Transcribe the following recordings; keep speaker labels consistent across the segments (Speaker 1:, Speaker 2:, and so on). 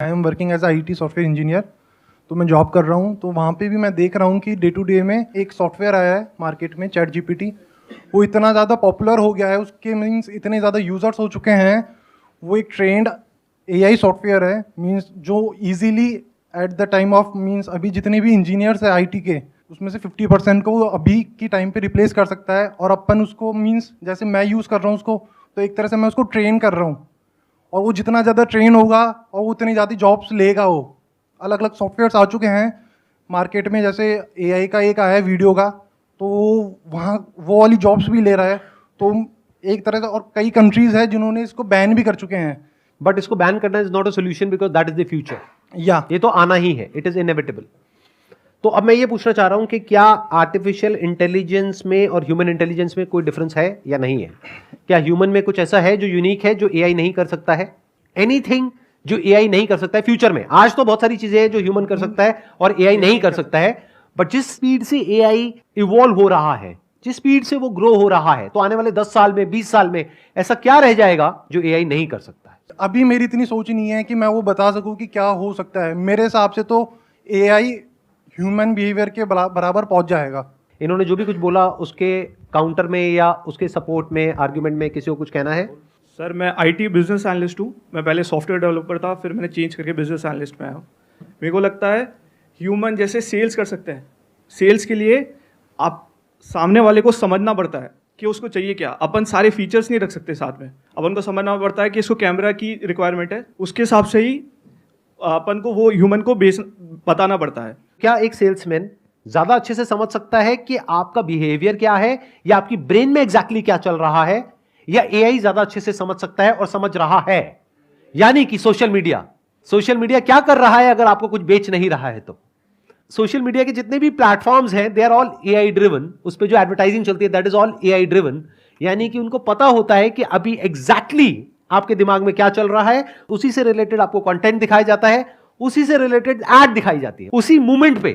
Speaker 1: I am working as IT software engineer. तो मैं job कर रहा हूँ, तो वहाँ पे भी मैं देख रहा हूँ कि डे टू डे में एक सॉफ्टवेयर आया है मार्केट में, चैट GPT। वो इतना ज़्यादा पॉपुलर हो गया है, उसके मीन्स इतने ज़्यादा यूज़र्स हो चुके हैं। वो एक ट्रेंड AI सॉफ्टवेयर है, मीन्स जो easily at the time of means अभी जितने भी इंजीनियर्स हैं IT के, उसमें से 50% को वो अभी की टाइम पे रिप्लेस कर सकता है। और अपन उसको मीन्स जैसे मैं यूज़ कर रहा हूँ उसको, तो एक तरह से मैं उसको ट्रेन कर रहा हूँ, और वो जितना ज़्यादा ट्रेन होगा और वो उतनी ज़्यादा जॉब्स लेगा। वो अलग अलग सॉफ्टवेयर्स आ चुके हैं मार्केट में, जैसे AI का एक आया है वीडियो का, तो वहाँ वो वाली जॉब्स भी ले रहा है। तो एक तरह से, और कई कंट्रीज है जिन्होंने इसको बैन भी कर चुके हैं।
Speaker 2: बट इसको बैन करना is not a solution because that is the future.
Speaker 1: या
Speaker 2: ये तो आना ही है, इट इज इनएविटेबल। तो अब मैं ये पूछना चाह रहा हूं कि क्या आर्टिफिशियल इंटेलिजेंस में और ह्यूमन इंटेलिजेंस में कोई डिफरेंस है या नहीं है? क्या ह्यूमन में कुछ ऐसा है जो यूनिक है, जो AI नहीं कर सकता है? एनीथिंग जो AI नहीं कर सकता है फ्यूचर में? आज तो बहुत सारी चीजें हैं जो ह्यूमन कर सकता है और AI नहीं कर सकता है, बट जिस स्पीड से AI इवॉल्व हो रहा है, जिस स्पीड से वो ग्रो हो रहा है, तो आने वाले 10 साल में, 20 साल में ऐसा क्या रह जाएगा जो AI नहीं कर सकता है?
Speaker 1: अभी मेरी इतनी सोच नहीं है कि मैं वो बता सकूं कि क्या हो सकता है। मेरे हिसाब से तो AI ह्यूमन बिहेवियर के बराबर पहुंच जाएगा।
Speaker 2: इन्होंने जो भी कुछ बोला उसके काउंटर में या उसके सपोर्ट में, आर्ग्यूमेंट में किसी को कुछ कहना है?
Speaker 3: सर मैं IT बिजनेस एनालिस्ट हूँ। मैं पहले सॉफ्टवेयर डेवलपर था, फिर मैंने चेंज करके बिजनेस एनालिस्ट में आया हूँ। मेरे को लगता है ह्यूमन जैसे सेल्स कर सकते हैं, सेल्स के लिए आप सामने वाले को समझना पड़ता है कि उसको चाहिए क्या। अपन सारे फीचर्स नहीं रख सकते साथ में, अपन को समझना पड़ता है कि इसको कैमरा की रिक्वायरमेंट है, उसके हिसाब से ही अपन को वो ह्यूमन को बताना पड़ता है।
Speaker 2: क्या एक सेल्समैन ज्यादा अच्छे से समझ सकता है कि आपका बिहेवियर क्या है या आपकी ब्रेन में एग्जैक्टली क्या चल रहा है, या AI ज्यादा अच्छे से समझ सकता है और समझ रहा है? यानी कि सोशल मीडिया क्या कर रहा है अगर आपको कुछ बेच नहीं रहा है तो? सोशल मीडिया के जितने भी प्लेटफॉर्म्स हैं they are all AI driven. उस पर जो एडवर्टाइजिंग चलती है that is all AI driven. यानी कि उनको पता होता है कि अभी एग्जैक्टली आपके दिमाग में क्या चल रहा है, उसी से रिलेटेड आपको कंटेंट दिखाया जाता है, उसी से रिलेटेड एड दिखाई जाती है, उसी मोमेंट पे,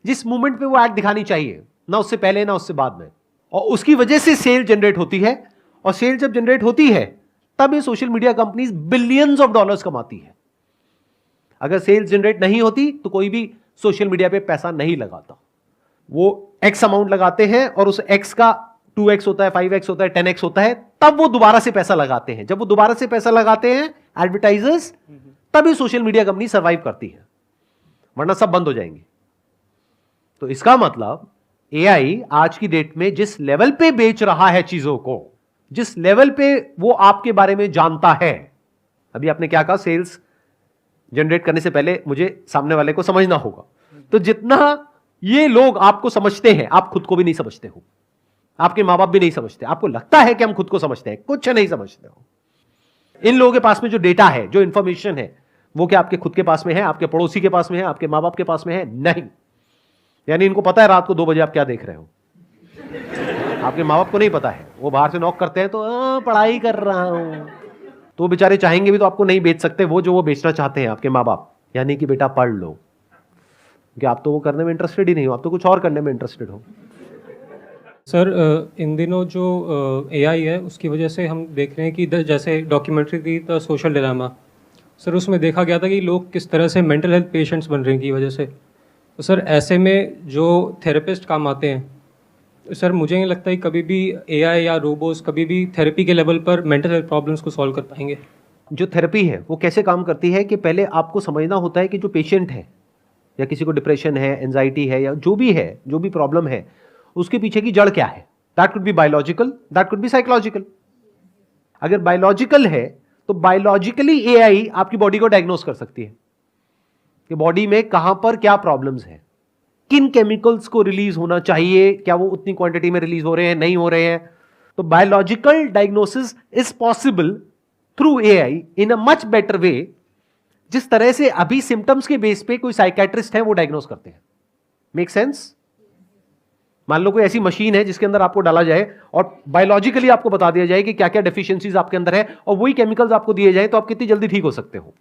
Speaker 2: जिस मोमेंट पे वो एड दिखानी चाहिए, ना उससे पहले ना उससे बाद में। और उसकी वजह से सेल जनरेट होती है, और सेल जब जनरेट होती है तब ये social media companies billions of dollars कमाती है। अगर सेल्स जनरेट नहीं होती तो कोई भी सोशल मीडिया पे पैसा नहीं लगाता। वो X अमाउंट लगाते हैं और उस X का 2X होता है, 5X होता है, 10X होता है, तब वो दोबारा से पैसा लगाते हैं। जब वो दोबारा से पैसा लगाते हैं एडवर्टाइजर्स, तभी सोशल मीडिया कंपनी सर्वाइव करती है, वरना सब बंद हो जाएंगे। तो इसका मतलब AI आज की डेट में जिस लेवल पे बेच रहा है चीजों को, जिस लेवल पे वो आपके बारे में जानता है, अभी आपने क्या कहा, सेल्स जनरेट करने से पहले मुझे सामने वाले को समझना होगा। तो जितना ये लोग आपको समझते हैं, आप खुद को भी नहीं समझते हो, आपके मां बाप भी नहीं समझते। आपको लगता है कि हम खुद को समझते हैं, कुछ नहीं समझते हो। इन लोगों के पास में जो डेटा है, जो इंफॉर्मेशन है, वो क्या आपके खुद के पास में है, आपके पड़ोसी के पास में है, आपके मां बाप के पास में है? नहीं। यानी इनको पता है रात को 2 बजे आप क्या देख रहे हो, आपके मां बाप को नहीं पता है। वो बाहर से नॉक करते हैं तो पढ़ाई कर रहा हूं, तो बेचारे चाहेंगे भी तो आपको नहीं बेच सकते वो जो वो बेचना चाहते हैं आपके माँ बाप। यानी कि बेटा पढ़ लो, कि आप तो वो करने में इंटरेस्टेड ही नहीं हो, आप तो कुछ और करने में इंटरेस्टेड हो।
Speaker 4: सर इन दिनों जो AI है उसकी वजह से हम देख रहे हैं कि जैसे डॉक्यूमेंट्री थी द सोशल डिलेमा, सर उसमें देखा गया था कि लोग किस तरह से मेंटल हेल्थ पेशेंट्स बन रहे हैं की वजह से। तो सर ऐसे में जो थेरेपिस्ट काम आते हैं, तो सर मुझे नहीं लगता कि कभी भी AI या रोबोट्स कभी भी थेरेपी के लेवल पर मेंटल हेल्थ प्रॉब्लम्स को सॉल्व कर पाएंगे।
Speaker 2: जो थेरेपी है वो कैसे काम करती है कि पहले आपको समझना होता है कि जो पेशेंट है, या किसी को डिप्रेशन है, एंजाइटी है, या जो भी है, जो भी प्रॉब्लम है, उसके पीछे की जड़ क्या है। That could be biological, that could be psychological. अगर बायोलॉजिकल है तो बायोलॉजिकली AI आपकी बॉडी को डायग्नोस कर सकती है कि बॉडी में कहां पर क्या प्रॉब्लम्स है, किन केमिकल्स को रिलीज होना चाहिए, क्या वो उतनी क्वांटिटी में रिलीज हो रहे हैं, नहीं हो रहे हैं। तो biological diagnosis is possible through AI in a much better way, जिस तरह से अभी सिम्टम्स के बेस पे कोई साइकेट्रिस्ट है वो डायग्नोस करते हैं। Make sense? मान लो कोई ऐसी मशीन है जिसके अंदर आपको डाला जाए और बायोलॉजिकली आपको बता दिया जाए कि क्या क्या डेफिशिएंसीज आपके अंदर है, और वही केमिकल्स आपको दिए जाए, तो आप कितनी जल्दी ठीक हो सकते हो।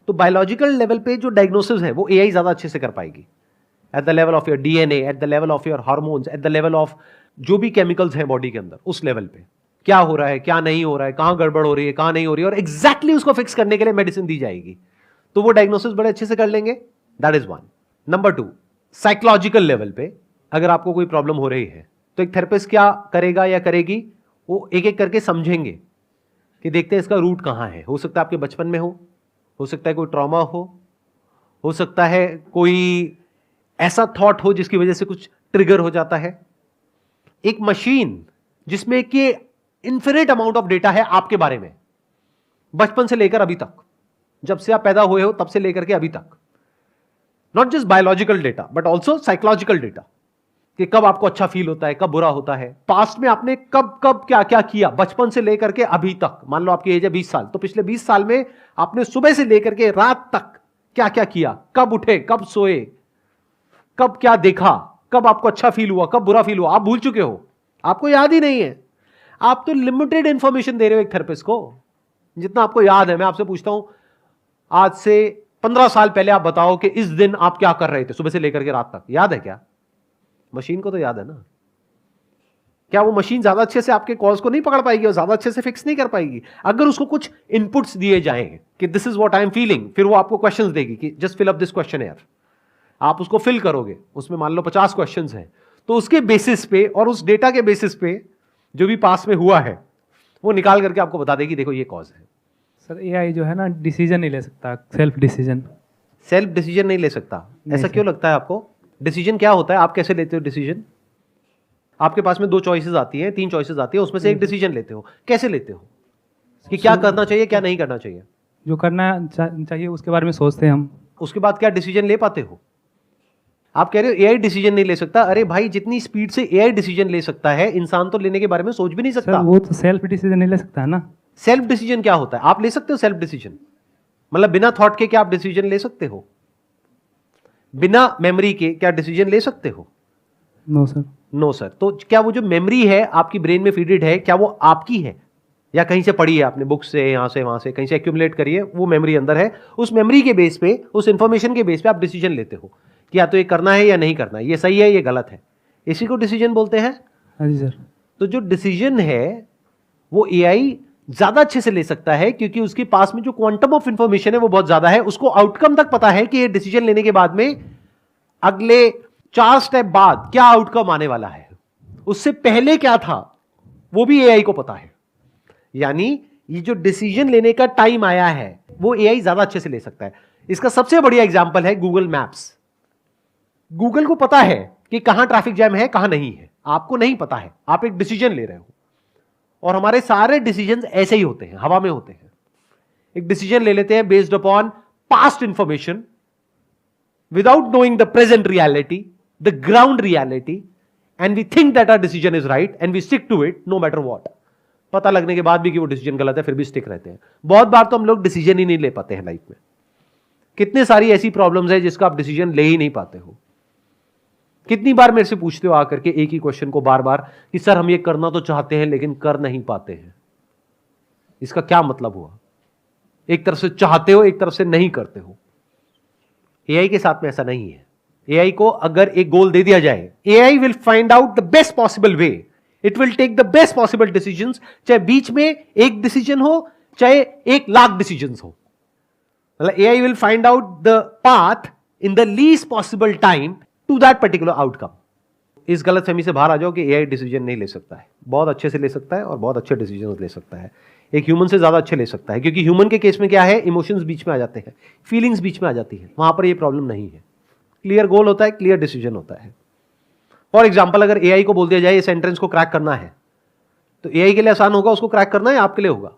Speaker 2: तो बायोलॉजिकल लेवल पे जो डायग्नोसिस है वो AI ज्यादा अच्छे से कर पाएगी। At the level of your DNA, at the level of your hormones, at the level of जो भी केमिकल्स हैं बॉडी के अंदर, उस लेवल पे क्या हो रहा है, क्या नहीं हो रहा है, कहां गड़बड़ हो रही है, कहां नहीं हो रही है, और एग्जैक्टली उसको फिक्स करने के लिए मेडिसिन दी जाएगी। तो वो डायग्नोसिस बड़े अच्छे से कर लेंगे। That is one. Number 2, psychological level पे अगर आपको कोई प्रॉब्लम हो रही है तो एक थेरेपिस्ट क्या करेगा या करेगी, वो एक एक करके समझेंगे कि देखते हैं इसका रूट कहां है। हो सकता है आपके बचपन में हो सकता है कोई ट्रॉमा हो सकता है कोई ऐसा थॉट हो जिसकी वजह से कुछ ट्रिगर हो जाता है। एक मशीन जिसमें कि इन्फिनिट अमाउंट ऑफ डेटा है आपके बारे में, बचपन से लेकर अभी तक, जब से आप पैदा हुए हो तब से लेकर के अभी तक, not just biological data but also psychological data, कि कब आपको अच्छा फील होता है, कब बुरा होता है, पास्ट में आपने कब कब क्या क्या किया, बचपन से लेकर के अभी तक। मान लो आपकी एज है 20 साल, तो पिछले 20 साल में आपने सुबह से लेकर के रात तक क्या क्या किया, कब उठे, कब सोए, कब क्या देखा, कब आपको अच्छा फील हुआ, कब बुरा फील हुआ, आप भूल चुके हो, आपको याद ही नहीं है। आप तो लिमिटेड इंफॉर्मेशन दे रहे हो एक थेरेपिस्ट को, जितना आपको याद है। मैं आपसे पूछता हूं, आज से 15 साल पहले आप बताओ कि इस दिन आप क्या कर रहे थे सुबह से लेकर के रात तक, याद है क्या? मशीन को तो याद है ना। क्या वो मशीन ज्यादा अच्छे से आपके कॉल्स को नहीं पकड़ पाएगी और ज्यादा अच्छे से फिक्स नहीं कर पाएगी? अगर उसको कुछ इनपुट्स दिए जाएं कि this is what I am feeling, फिर वो आपको क्वेश्चंस देगी कि just fill up this question, आप उसको फिल करोगे, उसमें मान लो 50 क्वेश्चंस हैं, तो उसके बेसिस पे और उस डेटा के बेसिस पे जो भी पास में हुआ है वो निकाल करके आपको बता देगी देखो ये कॉज है।
Speaker 5: सर एआई जो है ना डिसीजन नहीं ले सकता, सेल्फ डिसीजन
Speaker 2: नहीं ले सकता। ऐसा क्यों लगता है आपको? डिसीजन क्या होता है? आप कैसे लेते हो डिसीजन? आपके पास में 2 चॉइसेस आती हैं, 3 चॉइसेस आती है, उसमें से एक डिसीजन लेते हो। कैसे लेते हो कि क्या करना चाहिए, क्या नहीं करना चाहिए?
Speaker 5: जो करना चाहिए उसके बारे में सोचते हैं हम,
Speaker 2: उसके बाद क्या डिसीजन ले पाते हो? आप कह रहे हो एआई डिसीजन नहीं ले सकता। अरे भाई, जितनी स्पीड से एआई डिसीजन ले सकता है, इंसान तो लेने के बारे में सोच भी नहीं
Speaker 5: सर
Speaker 2: सकता।
Speaker 5: वो तो सेल्फ डिसीजन नहीं ले सकता है ना।
Speaker 2: सेल्फ डिसीजन क्या होता है? आप ले सकते हो सेल्फ डिसीजन, मतलब बिना थॉट के क्या आप डिसीजन ले सकते हो? बिना मेमोरी के क्या डिसीजन ले सकते हो?
Speaker 5: No sir.
Speaker 2: No sir. तो क्या वो जो मेमोरी है आपकी ब्रेन में फीडेड है, क्या वो आपकी है या कहीं से पढ़ी है आपने, बुक से, यहां से वहां से कहीं से एक्यूमुलेट करी है, वो मेमोरी अंदर है, उस मेमोरी के बेस पे, उस इंफॉर्मेशन के बेस पे आप डिसीजन लेते हो कि या तो ये करना है या नहीं करना है, ये सही है ये गलत है। इसी को डिसीजन बोलते हैं।
Speaker 5: हाँ जी सर।
Speaker 2: तो जो डिसीजन है वो एआई ज्यादा अच्छे से ले सकता है क्योंकि उसके पास में जो क्वांटम ऑफ इंफॉर्मेशन है वो बहुत ज्यादा है। उसको आउटकम तक पता है कि ये डिसीजन लेने के बाद में अगले 4 स्टेप बाद क्या आउटकम आने वाला है, उससे पहले क्या था वो भी एआई को पता है। यानी ये जो डिसीजन लेने का टाइम आया है वो एआई ज्यादा अच्छे से ले सकता है। इसका सबसे बढ़िया एग्जांपल है गूगल मैप्स। गूगल को पता है कि कहां ट्रैफिक जैम है, कहां नहीं है, आपको नहीं पता है, आप एक डिसीजन ले रहे हो। और हमारे सारे डिसीजंस ऐसे ही होते हैं, हवा में होते हैं। एक डिसीजन ले लेते हैं based upon past information without knowing the present reality, the ground reality, and we think that our decision is right and we stick to it no matter what. पता लगने के बाद भी कि वो डिसीजन गलत है फिर भी स्टिक रहते हैं। बहुत बार तो हम लोग डिसीजन ही नहीं ले पाते हैं लाइफ में। कितने सारी ऐसी प्रॉब्लम्स है जिसका आप डिसीजन ले ही नहीं पाते हो। कितनी बार मेरे से पूछते हो आकर के एक ही क्वेश्चन को बार बार कि सर हम ये करना तो चाहते हैं लेकिन कर नहीं पाते हैं। इसका क्या मतलब हुआ? एक तरफ से चाहते हो, एक तरफ से नहीं करते हो। एआई के साथ में ऐसा नहीं है। एआई को अगर एक गोल दे दिया जाए, AI will find out the best possible way, it will take the best possible decisions, चाहे बीच में एक डिसीजन हो चाहे 1,00,000 डिसीजंस हो। मतलब AI will find out the path in the least possible time to that particular outcome. इस गलतफहमी से बाहर आ जाओ कि एआई डिसीजन नहीं ले सकता है। बहुत अच्छे से ले सकता है और बहुत अच्छे डिसीजन ले सकता है। एक ह्यूमन से ज्यादा अच्छे ले सकता है क्योंकि ह्यूमन के केस में क्या है, इमोशंस बीच में आ जाते हैं, फीलिंग्स बीच में आ जाती है, वहां पर ये प्रॉब्लम नहीं है। क्लियर गोल होता है, क्लियर डिसीजन होता है। फॉर एग्जाम्पल, अगर एआई को बोल दिया जाए इस एंट्रेंस को क्रैक करना है, तो एआई के लिए आसान होगा उसको क्रैक करना या आपके लिए होगा?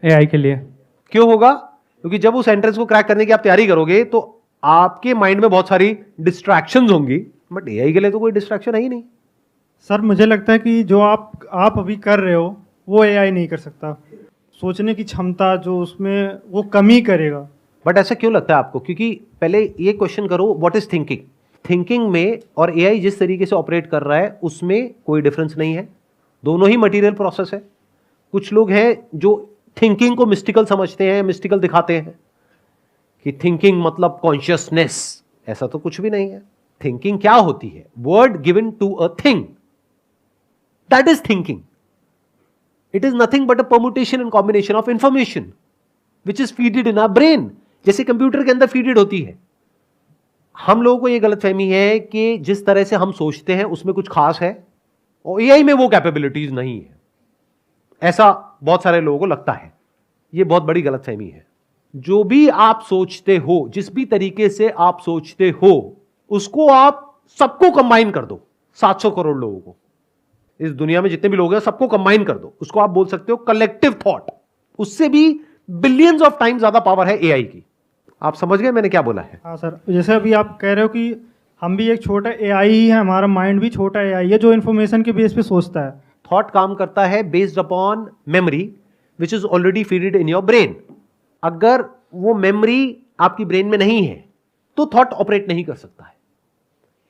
Speaker 5: एआई के लिए।
Speaker 2: क्यों होगा? क्योंकि जब उस एंट्रेंस को क्रैक करने की आप तैयारी करोगे तो आपके माइंड में बहुत सारी डिस्ट्रैक्शंस होंगी, बट एआई के लिए तो कोई डिस्ट्रैक्शन है ही नहीं।
Speaker 6: सर मुझे लगता है कि जो आप अभी कर रहे हो वो एआई नहीं कर सकता। सोचने की क्षमता जो उसमें वो कमी करेगा।
Speaker 2: बट ऐसा क्यों लगता है आपको? क्योंकि पहले ये क्वेश्चन करो, व्हाट इज थिंकिंग? थिंकिंग में और एआई जिस तरीके से ऑपरेट कर रहा है उसमें कोई डिफरेंस नहीं है। दोनों ही मटेरियल प्रोसेस है। कुछ लोग हैं जो थिंकिंग को मिस्टिकल समझते हैं, मिस्टिकल दिखाते हैं कि थिंकिंग मतलब कॉन्शियसनेस। ऐसा तो कुछ भी नहीं है। थिंकिंग क्या होती है? Word given to a thing, that is thinking. It is nothing but a permutation and combination of information which is feeded in our brain. जैसे कंप्यूटर के अंदर फीडेड होती है। हम लोगों को यह गलतफहमी है कि जिस तरह से हम सोचते हैं उसमें कुछ खास है और एआई में वो कैपेबिलिटीज नहीं है, ऐसा बहुत सारे लोगों को लगता है। यह बहुत बड़ी गलतफहमी है। जो भी आप सोचते हो, जिस भी तरीके से आप सोचते हो, उसको आप सबको कंबाइन कर दो। 700 करोड़ लोगों को, इस दुनिया में जितने भी लोग हैं सबको कंबाइन कर दो, उसको आप बोल सकते हो कलेक्टिव थॉट। उससे भी बिलियंस ऑफ टाइम ज्यादा पावर है एआई की। आप समझ गए मैंने क्या बोला है?
Speaker 6: हाँ सर, जैसे अभी आप कह रहे हो कि हम भी एक छोटा एआई ही है, हमारा माइंड भी छोटा एआई है जो इन्फॉर्मेशन के बेस पे सोचता है।
Speaker 2: थॉट काम करता है based upon memory which is already feeded in your brain. अगर वो मेमोरी आपकी ब्रेन में नहीं है तो थॉट ऑपरेट नहीं कर सकता है।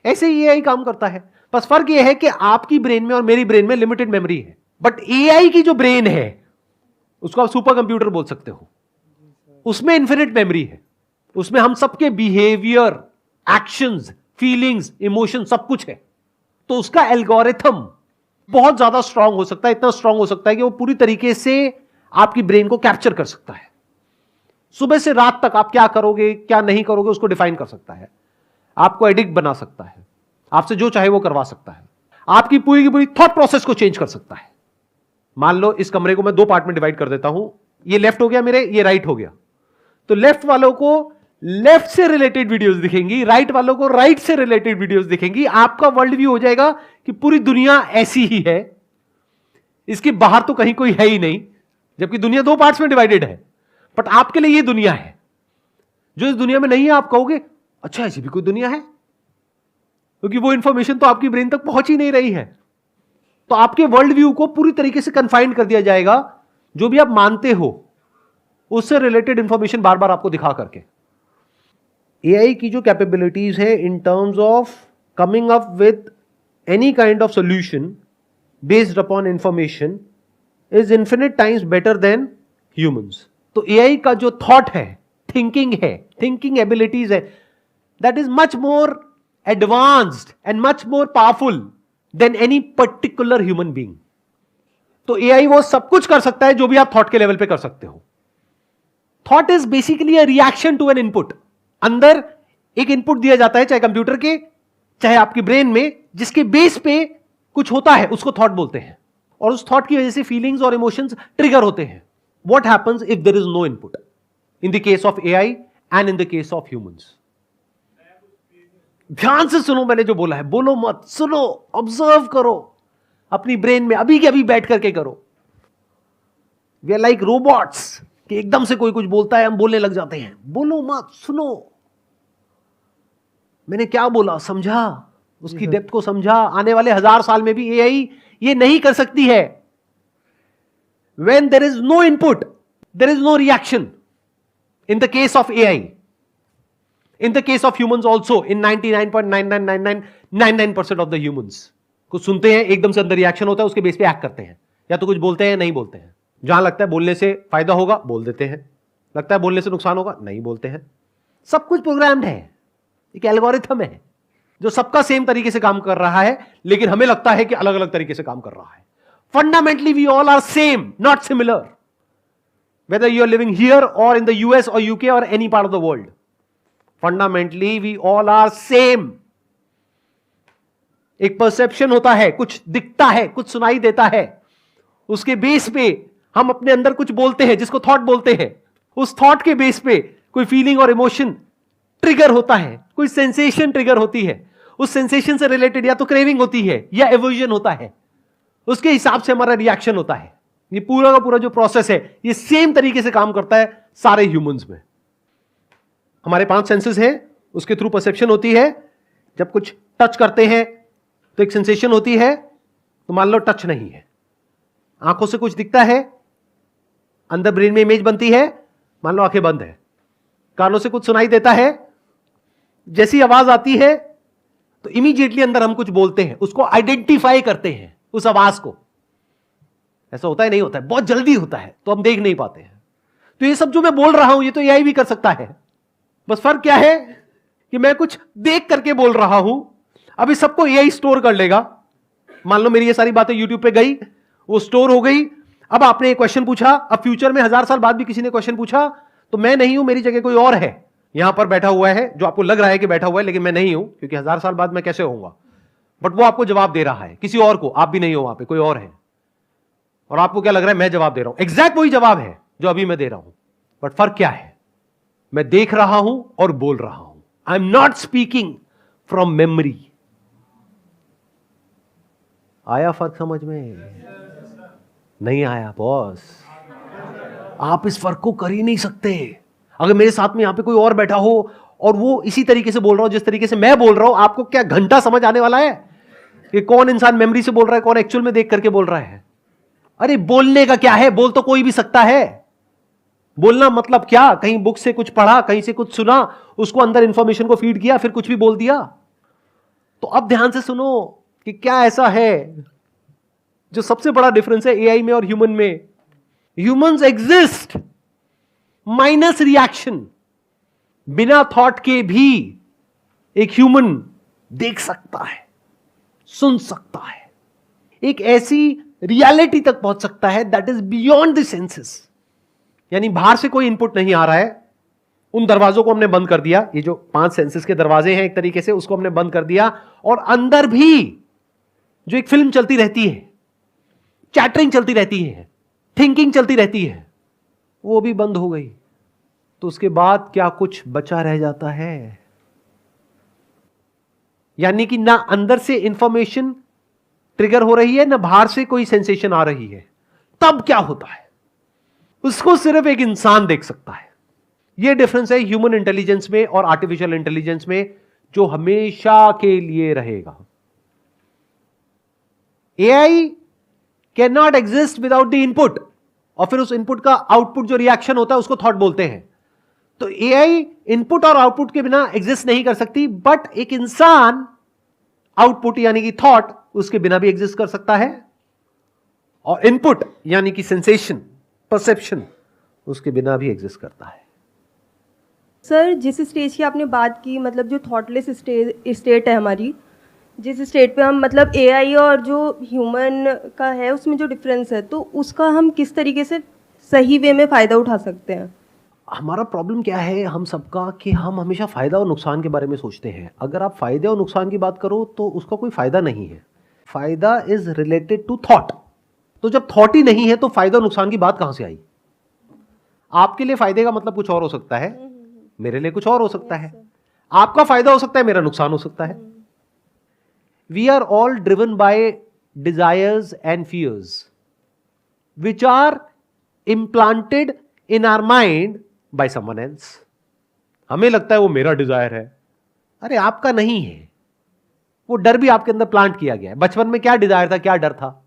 Speaker 2: ऐसे ही एआई काम करता है। बस फर्क यह है कि आपकी ब्रेन में और मेरी ब्रेन में लिमिटेड मेमोरी है, बट एआई की जो ब्रेन है उसको आप सुपर कंप्यूटर बोल सकते हो। उसमें इंफिनिट मेमोरी है, उसमें हम सबके बिहेवियर, एक्शंस, फीलिंग्स, इमोशन सब कुछ है। तो उसका एल्गोरिथम बहुत ज्यादा स्ट्रांग हो सकता है, इतना स्ट्रांग हो सकता है कि वो पूरी तरीके से आपकी ब्रेन को कैप्चर कर सकता है। सुबह से रात तक आप क्या करोगे क्या नहीं करोगे उसको डिफाइन कर सकता है, आपको एडिक्ट बना सकता है, आपसे जो चाहे वो करवा सकता है, आपकी पूरी की पूरी थॉट प्रोसेस को चेंज कर सकता है। मान लो इस कमरे को मैं 2 पार्ट में डिवाइड कर देता हूं, ये लेफ्ट हो गया मेरे, ये राइट हो गया। तो लेफ्ट वालों को लेफ्ट से रिलेटेड वीडियोस दिखेंगी, राइट वालों को राइट से रिलेटेड वीडियोस दिखेंगी। आपका वर्ल्ड व्यू हो जाएगा कि पूरी दुनिया ऐसी ही है, इसके बाहर तो कहीं कोई है ही नहीं, जबकि दुनिया 2 पार्ट्स में डिवाइडेड है। बट आपके लिए ये दुनिया है, जो इस दुनिया में नहीं है आप कहोगे अच्छा ऐसी भी कोई दुनिया है, क्योंकि वो इंफॉर्मेशन तो आपकी ब्रेन तक पहुंच ही नहीं रही है। तो आपके वर्ल्ड व्यू को पूरी तरीके से कन्फाइंड कर दिया जाएगा, जो भी आप मानते हो उससे रिलेटेड इंफॉर्मेशन बार बार आपको दिखा करके। एआई की जो कैपेबिलिटीज है in terms of coming up with any kind of solution based upon information is infinite times better than humans. तो एआई का जो थॉट है, थिंकिंग है, थिंकिंग एबिलिटीज है, that is much more advanced and much more powerful then any particular human being. तो AI वो सब कुछ कर सकता है जो भी आप थॉट के लेवल पे कर सकते हो। Thought is basically a reaction to an input. अंदर एक इनपुट दिया जाता है, चाहे कंप्यूटर के चाहे आपकी ब्रेन में, जिसके बेस पे कुछ होता है उसको थॉट बोलते हैं, और उस थॉट की वजह से फीलिंग्स और इमोशंस ट्रिगर होते हैं। What happens if there is no input in the case of AI and in the case of humans? ध्यान से सुनो मैंने जो बोला है, बोलो मत, सुनो, ऑब्जर्व करो अपनी ब्रेन में, अभी के अभी बैठ करके करो। वी आर लाइक रोबोट्स कि एकदम से कोई कुछ बोलता है हम बोलने लग जाते हैं। बोलो मत, सुनो मैंने क्या बोला, समझा, उसकी डेप्थ को समझा। आने वाले 1000 साल में भी एआई ये नहीं कर सकती है। When there is no input, there is no reaction. In the case of AI, in the case of humans also, in 99.99999% of the humans, कुछ सुनते हैं एकदम से अंदर रिएक्शन होता है, उसके बेस पे एक्ट करते हैं, या तो कुछ बोलते हैं नहीं बोलते हैं। जहां लगता है बोलने से फायदा होगा बोल देते हैं, लगता है बोलने से नुकसान होगा नहीं बोलते हैं। सब कुछ प्रोग्राम्ड है, एक एल्गोरिथम है जो सबका सेम तरीके से काम कर रहा है, लेकिन हमें लगता है कि अलग अलग तरीके से काम कर रहा है। Fundamentally, we all are same, not similar. Whether you are living here or in the US or UK or any part of the world. Fundamentally, we all are same. एक perception होता है, कुछ दिखता है, कुछ सुनाई देता है, उसके बेस पे हम अपने अंदर कुछ बोलते हैं जिसको थॉट बोलते हैं। उस थॉट के बेस पे कोई फीलिंग और इमोशन ट्रिगर होता है, कोई सेंसेशन ट्रिगर होती है, उस सेंसेशन से रिलेटेड या तो क्रेविंग होती है या एवर्जन होता है, उसके हिसाब से हमारा रिएक्शन होता है। ये पूरा का पूरा जो प्रोसेस है ये सेम तरीके से काम करता है सारे ह्यूमंस में। हमारे 5 सेंसेस हैं, उसके थ्रू परसेप्शन होती है। जब कुछ टच करते हैं तो एक सेंसेशन होती है, तो मान लो टच नहीं है, आंखों से कुछ दिखता है, अंदर ब्रेन में इमेज बनती है, मान लो आंखें बंद है, कानों से कुछ सुनाई देता है, जैसी आवाज आती है तो इमीडिएटली अंदर हम कुछ बोलते हैं, उसको आइडेंटिफाई करते हैं उस आवाज को। ऐसा होता है नहीं होता है, बहुत जल्दी होता है तो हम देख नहीं पाते हैं। तो ये सब जो मैं बोल रहा हूं ये तो एआई भी कर सकता है, बस फर्क क्या है कि मैं कुछ देख करके बोल रहा हूं। अभी सबको एआई स्टोर कर लेगा। मान लो मेरी ये सारी बातें यूट्यूब पे गई, वो स्टोर हो गई। अब आपने एक क्वेश्चन पूछा, अब फ्यूचर में 1000 साल बाद भी किसी ने क्वेश्चन पूछा तो मैं नहीं हूं, मेरी जगह कोई और है, यहां पर बैठा हुआ है, जो आपको लग रहा है कि बैठा हुआ है, लेकिन मैं नहीं हूं, क्योंकि 1000 साल बाद मैं कैसे होऊंगा, बट वो आपको जवाब दे रहा है किसी और को, आप भी नहीं हो वहां पे, कोई और है, और आपको क्या लग रहा है मैं जवाब दे रहा हूं, एग्जैक्ट वही जवाब है जो अभी मैं दे रहा हूं, बट फर्क क्या है, मैं देख रहा हूं और बोल रहा हूं। I am not speaking from memory. आया फर्क समझ में? नहीं आया बॉस, आप इस फर्क को कर ही नहीं सकते। अगर मेरे साथ में यहां पे कोई और बैठा हो और वो इसी तरीके से बोल रहा हो जिस तरीके से मैं बोल रहा हूं, आपको क्या घंटा समझ आने वाला है कि कौन इंसान मेमोरी से बोल रहा है, कौन एक्चुअल में देख करके बोल रहा है? अरे बोलने का क्या है, बोल तो कोई भी सकता है। बोलना मतलब क्या, कहीं बुक से कुछ पढ़ा, कहीं से कुछ सुना, उसको अंदर इंफॉर्मेशन को फीड किया, फिर कुछ भी बोल दिया। तो अब ध्यान से सुनो कि क्या ऐसा है जो सबसे बड़ा डिफरेंस है एआई में और ह्यूमन में। ह्यूमंस एग्जिस्ट माइनस रिएक्शन, बिना थॉट के भी एक ह्यूमन देख सकता है, सुन सकता है, एक ऐसी रियलिटी तक पहुंच सकता है that is beyond the senses. यानी बाहर से कोई इनपुट नहीं आ रहा है, उन दरवाजों को हमने बंद कर दिया, ये जो 5 सेंसेस के दरवाजे हैं एक तरीके से, उसको हमने बंद कर दिया, और अंदर भी जो एक फिल्म चलती रहती है, चैटरिंग चलती रहती है, थिंकिंग चलती रहती है, वो भी बंद हो गई। तो उसके बाद क्या कुछ बचा रह जाता है? यानी कि ना अंदर से इंफॉर्मेशन ट्रिगर हो रही है, ना बाहर से कोई सेंसेशन आ रही है। तब क्या होता है उसको सिर्फ एक इंसान देख सकता है। यह डिफरेंस है ह्यूमन इंटेलिजेंस में और आर्टिफिशियल इंटेलिजेंस में, जो हमेशा के लिए रहेगा। AI can not exist without the input, और फिर उस इनपुट का आउटपुट जो रिएक्शन होता है उसको थॉट बोलते हैं। तो एआई इनपुट और आउटपुट के बिना एग्जिस्ट नहीं कर सकती, बट एक इंसान आउटपुट यानी कि थॉट उसके बिना भी एग्जिस्ट कर सकता है, और इनपुट यानी कि सेंसेशन, परसेप्शन, उसके बिना भी एग्जिस्ट करता है।
Speaker 7: सर, जिस स्टेज की आपने बात की, मतलब जो थॉटलेस स्टेट है हमारी, जिस स्टेट पे हम मतलब एआई और जो ह्यूमन का है उसमें जो डिफरेंस है, तो उसका हम किस तरीके से सही वे में फ़ायदा उठा सकते हैं?
Speaker 2: हमारा प्रॉब्लम क्या है हम सबका कि हम हमेशा फायदा और नुकसान के बारे में सोचते हैं। अगर आप फायदे और नुकसान की बात करो तो उसका कोई फायदा नहीं है। फायदा इज रिलेटेड टू थॉट। तो जब थॉट ही नहीं है तो फायदा और नुकसान की बात कहां से आई? आपके लिए फायदे का मतलब कुछ और हो सकता है, मेरे लिए कुछ और हो सकता है। आपका फायदा हो सकता है, मेरा नुकसान हो सकता है। We are all driven by desires and fears which are implanted in our mind by someone else. हमें लगता है वो मेरा डिजायर है, अरे आपका नहीं है। वो डर भी आपके अंदर प्लांट किया गया है। बचपन में क्या डिजायर था, क्या डर था?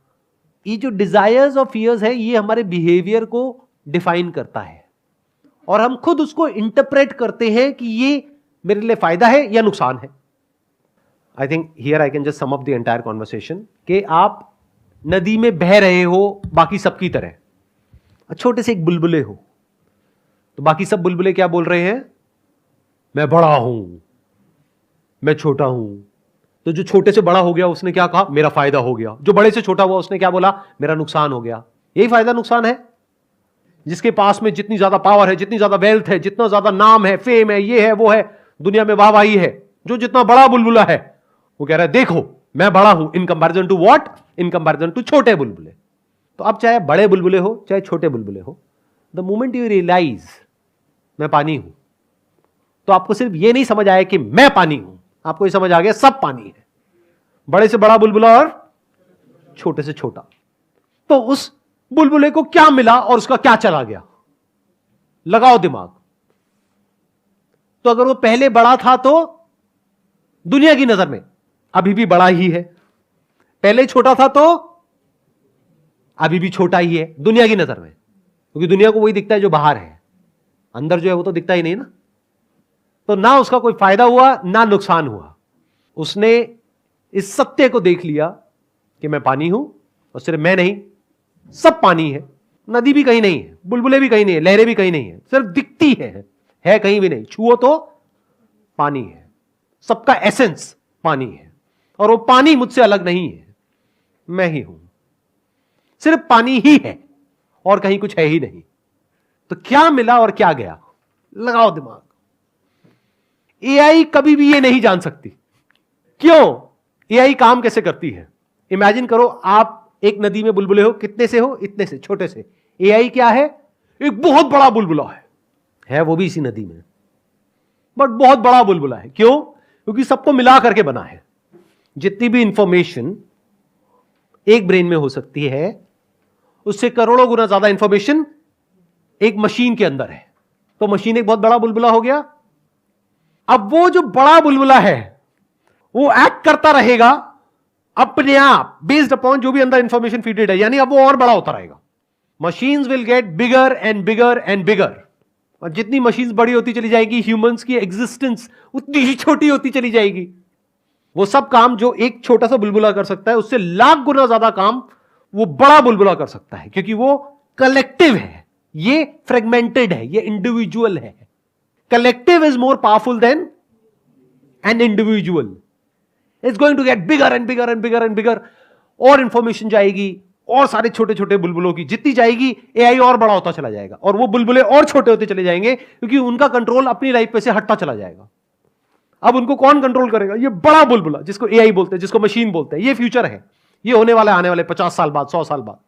Speaker 2: ये जो डिजायर्स और फियर्स है ये हमारे बिहेवियर को डिफाइन करता है, और हम खुद उसको इंटरप्रेट करते हैं कि ये मेरे लिए फायदा है या नुकसान है। I think here I can just sum up the entire conversation कि आप नदी में बह रहे हो बाकी सबकी तरह, छोटे से एक बुलबुले हो, तो बाकी सब बुलबुले क्या बोल रहे हैं? मैं बड़ा हूं, मैं छोटा हूं। तो जो छोटे से बड़ा हो गया उसने क्या कहा? मेरा फायदा हो गया। जो बड़े से छोटा हुआ उसने क्या बोला? मेरा नुकसान हो गया। यही फायदा नुकसान है। जिसके पास में जितनी ज्यादा पावर है, जितनी ज्यादा वेल्थ है, जितना ज्यादा नाम है, फेम है, ये है वो है, दुनिया में वाहवाही है, जो जितना बड़ा बुलबुला है वो कह रहा है देखो मैं बड़ा हूं in comparison to what? In comparison to छोटे बुलबुले। तो अब चाहे बड़े बुलबुले हो चाहे छोटे बुलबुले हो, द मोमेंट यू रियलाइज मैं पानी हूं, तो आपको सिर्फ ये नहीं समझ आया कि मैं पानी हूं, आपको ये समझ आ गया सब पानी है। बड़े से बड़ा बुलबुला और छोटे से छोटा। तो उस बुलबुले को क्या मिला और उसका क्या चला गया? लगाओ दिमाग। तो अगर वो पहले बड़ा था तो दुनिया की नजर में अभी भी बड़ा ही है, पहले छोटा था तो अभी भी छोटा ही है दुनिया की नजर में, क्योंकि दुनिया को वही दिखता है जो बाहर है, अंदर जो है वो तो दिखता ही नहीं ना। तो ना उसका कोई फायदा हुआ ना नुकसान हुआ। उसने इस सत्य को देख लिया कि मैं पानी हूं, और सिर्फ मैं नहीं, सब पानी है। नदी भी कहीं नहीं है, बुलबुले भी कहीं नहीं है, लहरें भी कहीं नहीं है, सिर्फ दिखती है कहीं भी नहीं। छुओ तो पानी है, सबका एसेंस पानी है, और वो पानी मुझसे अलग नहीं है, मैं ही हूं। सिर्फ पानी ही है और कहीं कुछ है ही नहीं। तो क्या मिला और क्या गया? लगाओ दिमाग। एआई कभी भी ये नहीं जान सकती। क्यों? एआई काम कैसे करती है? इमेजिन करो आप एक नदी में बुलबुले हो, कितने से हो? इतने से, छोटे से। एआई क्या है? एक बहुत बड़ा बुलबुला है वो भी इसी नदी में, बट बहुत बड़ा बुलबुला है। क्यों? क्योंकि सबको मिला करके बना है। जितनी भी इंफॉर्मेशन एक ब्रेन में हो सकती है, उससे करोड़ों गुना ज्यादा इंफॉर्मेशन एक मशीन के अंदर है। तो मशीन एक बहुत बड़ा बुलबुला हो गया। अब वो जो बड़ा बुलबुला है वो एक्ट करता रहेगा अपने आप, बेस्ड अपॉन जो भी अंदर इंफॉर्मेशन फीडेड है, यानी अब वो और बड़ा होता रहेगा। Machines will get bigger and bigger and bigger, और जितनी मशीन्स बड़ी होती चली जाएगी, ह्यूमंस की एग्जिस्टेंस उतनी ही छोटी होती चली जाएगी। वो सब काम जो एक छोटा सा बुलबुला कर सकता है, उससे लाख गुना ज्यादा काम वो बड़ा बुलबुला कर सकता है, क्योंकि वो कलेक्टिव है, ये फ्रेगमेंटेड है, ये इंडिविजुअल है। Collective is more powerful than an individual. It's going to get bigger and bigger and bigger and bigger, और इंफॉर्मेशन जाएगी, और सारे छोटे छोटे बुलबुलों की जितनी जाएगी, एआई और बड़ा होता चला जाएगा, और वो बुलबुले और छोटे होते चले जाएंगे, क्योंकि उनका कंट्रोल अपनी लाइफ पे से हटता चला जाएगा। अब उनको कौन कंट्रोल करेगा? ये बड़ा बुलबुला, जिसको एआई बोलते हैं, जिसको मशीन बोलते हैं। ये फ्यूचर है, ये होने वाला है आने वाले 50 साल बाद, 100 साल बाद।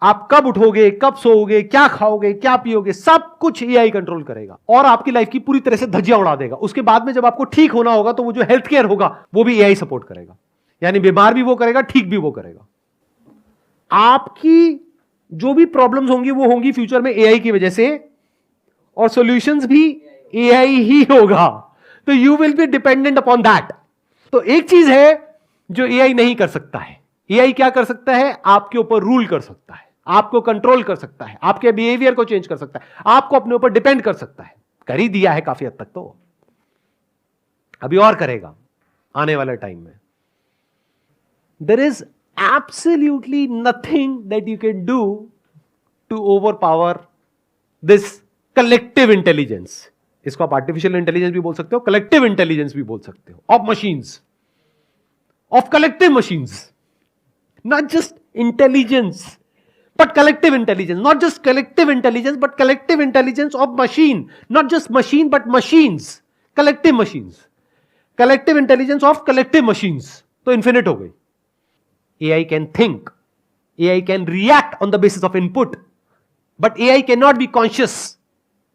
Speaker 2: आप कब उठोगे, कब सोओगे, क्या खाओगे, क्या पियोगे, सब कुछ एआई कंट्रोल करेगा, और आपकी लाइफ की पूरी तरह से धज्जियां उड़ा देगा। उसके बाद में जब आपको ठीक होना होगा, तो वो जो हेल्थ केयर होगा वो भी एआई सपोर्ट करेगा, यानी बीमार भी वो करेगा, ठीक भी वो करेगा। आपकी जो भी प्रॉब्लम्स होंगी वो होंगी फ्यूचर में एआई की वजह से, और सॉल्यूशंस भी एआई ही होगा। तो you will be dependent upon that. तो एक चीज है जो एआई नहीं कर सकता है। एआई क्या कर सकता है? आपके ऊपर रूल कर सकता है, आपको कंट्रोल कर सकता है, आपके बिहेवियर को चेंज कर सकता है, आपको अपने ऊपर डिपेंड कर सकता है। कर ही दिया है काफी हद तक, तो अभी और करेगा आने वाले टाइम में। There is absolutely nothing that you can do to overpower this collective intelligence. इसको आप आर्टिफिशियल इंटेलिजेंस भी बोल सकते हो, कलेक्टिव इंटेलिजेंस भी बोल सकते हो, of machines, of collective machines. Not just intelligence, but collective intelligence. Not just collective intelligence, but collective intelligence of machine. Not just machine, but machines. Collective machines. Collective intelligence of collective machines. तो infinite हो गई। AI can think. AI can react on the basis of input. But AI cannot be conscious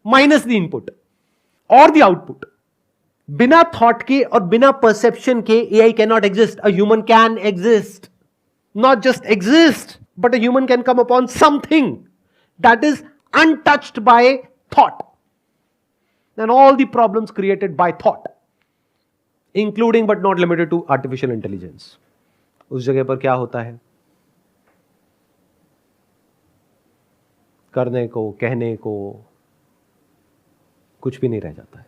Speaker 2: minus the input or the output. बिना thought के और बिना perception के AI cannot exist. A human can exist. Not just exist, but a human can come upon something that is untouched by thought. And all the problems created by thought, including but not limited to artificial intelligence. उस जगह पर क्या होता है? करने को, कहने को कुछ भी नहीं रह जाता है।